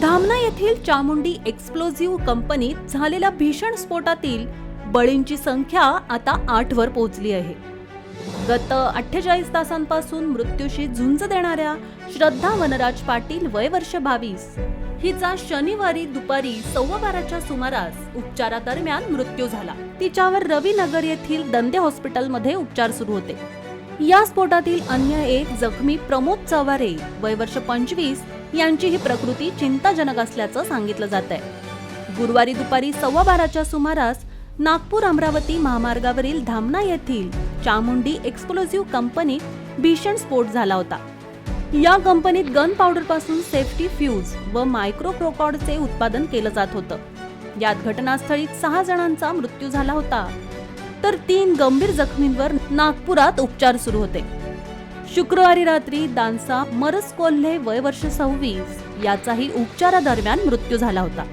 धामणा येथील चामुंडी एक्सप्लोझिव्ह कंपनीत झालेल्या भीषण स्फोटातील बळींची संख्या आता 8 वर पोहोचली आहे. गत 48 तासांपासून मृत्यूशी झुंज देणाऱ्या श्रद्धा वनराज पाटील वय वर्ष 22 हिचा शनिवारी दुपारी 12:15च्या सुमारास उपचारादरम्यान मृत्यू झाला. तिच्यावर रविनगर येथील दंदे हॉस्पिटलमध्ये उपचार सुरू होते. या स्फोटातील अन्य एक जखमी प्रमोद चव्हारे वय वर्ष 25 यांची ही प्रकृती चिंताजनक असल्याचं सांगितलं जात आहे. गुरुवारी दुपारी 12:15च्या सुमारास नागपूर अमरावती महामार्गावरील धामणा येथील चामुंडी एक्सप्लोझिव्ह कंपनीत भीषण स्फोट झाला होता. या कंपनीत गन पावडर पासून सेफ्टी फ्यूज व मायक्रो प्रोकॉडचे उत्पादन केलं जात होतं. यात घटनास्थळी 6 जणांचा मृत्यू झाला होता, तर 3 गंभीर जखमींवर नागपुरात उपचार सुरू होते. शुक्रवारी रात्री दानसा मरस कोल्हे वय वर्ष 26 याचाही उपचारादरम्यान मृत्यू झाला होता.